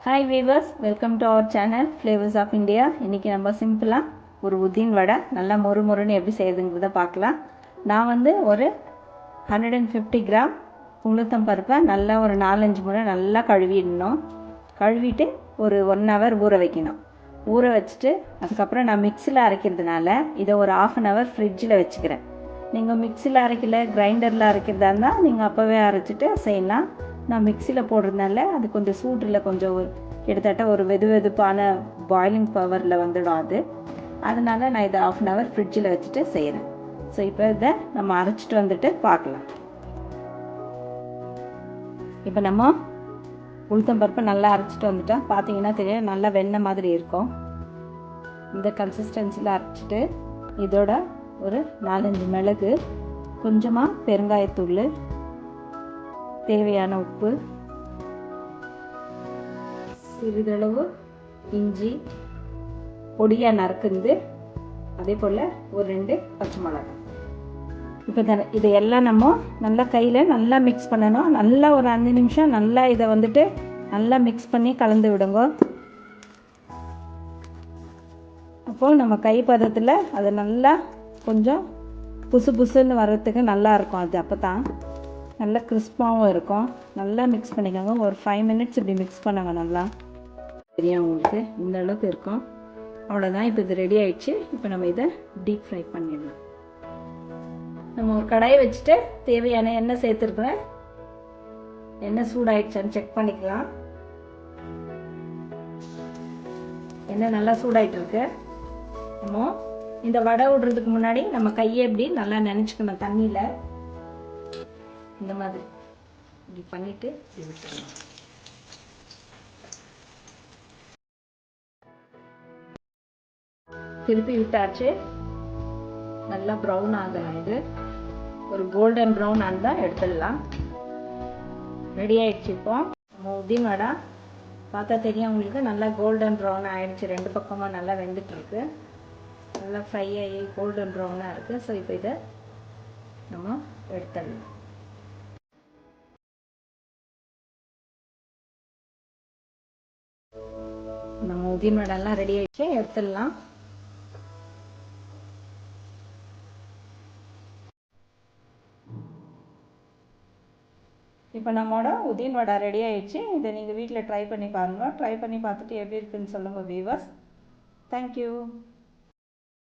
Hi viewers, welcome to our channel flavours of India. இன்றைக்கி நம்ம சிம்பிளாக ஒரு உதின் வடை நல்லா மொறு மொறுன்னு எப்படி செய்யுதுங்கிறத பார்க்கலாம். நான் ஒரு 150 கிராம் உளுத்தம் பருப்பை நல்லா ஒரு 4-5 முறை நல்லா கழுவிடணும். கழுவிட்டு ஒரு 1 ஹவர் ஊற வைக்கணும். ஊற வச்சுட்டு அதுக்கப்புறம் நான் மிக்சியில் அரைக்கிறதுனால இதை ஒரு 1/2 ஹவர் ஃப்ரிட்ஜில் வச்சுக்கிறேன். நீங்கள் மிக்சியில் அரைக்கல, கிரைண்டரில் அரைக்கிறதா இருந்தால் நீங்கள் அப்போவே அரைச்சிட்டு செய்யலாம். நான் மிக்சியில் போடுறதுனால அது கொஞ்சம் சூட்டில் கொஞ்சம் கிட்டத்தட்ட ஒரு வெதுப்பான பாயிலிங் பவரில் வந்துடும் அது. அதனால் நான் இதை 1/2 ஹவர் ஃப்ரிட்ஜில் வச்சுட்டு செய்கிறேன். ஸோ இப்போ இதை நம்ம அரைச்சிட்டு வந்துட்டு பார்க்கலாம். இப்போ நம்ம உளுத்தம் பருப்பை நல்லா அரைச்சிட்டு வந்துட்டோம். பார்த்தீங்கன்னா தெரியும், நல்லா வெண்ணெய் மாதிரி இருக்கும். இந்த கன்சிஸ்டன்சியில் அரைச்சிட்டு இதோட ஒரு 4-5 மிளகு, கொஞ்சமாக பெருங்காயத்தூள், தேவையான உப்பு, சிறிதளவு இஞ்சி பொடியாக நறுக்குந்து, அதே போல் ஒரு 2 பச்சை மிளகாய். இப்போ இதையெல்லாம் நம்ம நல்லா கையில் நல்லா மிக்ஸ் பண்ணணும். நல்லா ஒரு 5 நிமிஷம் நல்லா இதை நல்லா மிக்ஸ் பண்ணி கலந்து விடுங்க. அப்போது நம்ம கை பதத்தில் அதை நல்லா கொஞ்சம் புசுன்னு வர்றதுக்கு நல்லாயிருக்கும். அது அப்போ தான் நல்லா கிறிஸ்பாகவும் இருக்கும். நல்லா மிக்ஸ் பண்ணிக்கோங்க. ஒரு 5 மினிட்ஸ் இப்படி மிக்ஸ் பண்ணுங்க. நல்லா தெரியும் உங்களுக்கு, இந்த அளவுக்கு இருக்கும். அவ்வளோதான். இப்போ இது ரெடி ஆகிடுச்சு. இப்போ நம்ம இதை டீப் ஃப்ரை பண்ணிடலாம். நம்ம ஒரு கடாயை வச்சுட்டு தேவையான எண்ணெய் சேர்த்துருக்குறேன். எண்ணெய் சூடாயிடுச்சான்னு செக் பண்ணிக்கலாம். எண்ணெய் நல்லா சூடாயிட்டு இருக்கு. நம்ம இந்த வடை விடுறதுக்கு முன்னாடி நம்ம கையை எப்படி நல்லா நினச்சிக்கணும். தண்ணியில் இந்த மாதிரி இப்படி பண்ணிவிட்டு விட்டுடணும். திருப்பி விட்டாச்சு. நல்லா ப்ரௌன் ஆகணும். இது ஒரு கோல்டன் ப்ரௌன் ஆனால் எடுத்துடலாம். ரெடி ஆகிடுச்சு. இப்போ நம்ம உதின் வடை பார்த்தா தெரியும் உங்களுக்கு, நல்லா கோல்டன் ப்ரௌன் ஆகிடுச்சு. 2 பக்கமும் நல்லா வெந்துட்டுருக்கு. நல்லா ஃப்ரை ஆகி கோல்டன் ப்ரௌனாக இருக்குது. ஸோ இப்போ இதை நம்ம எடுத்துடலாம். நம்ம உதின் வடைலாம் ரெடி ஆகிடுச்சு, எடுத்துடலாம். இப்போ நம்மளோட உதின் வடை ரெடி ஆகிடுச்சு. இதை நீங்கள் வீட்டில் ட்ரை பண்ணி பாருங்கள். ட்ரை பண்ணி பார்த்துட்டு எப்படி இருக்குன்னு சொல்லுங்கள் வீவர்ஸ். தேங்க்யூ.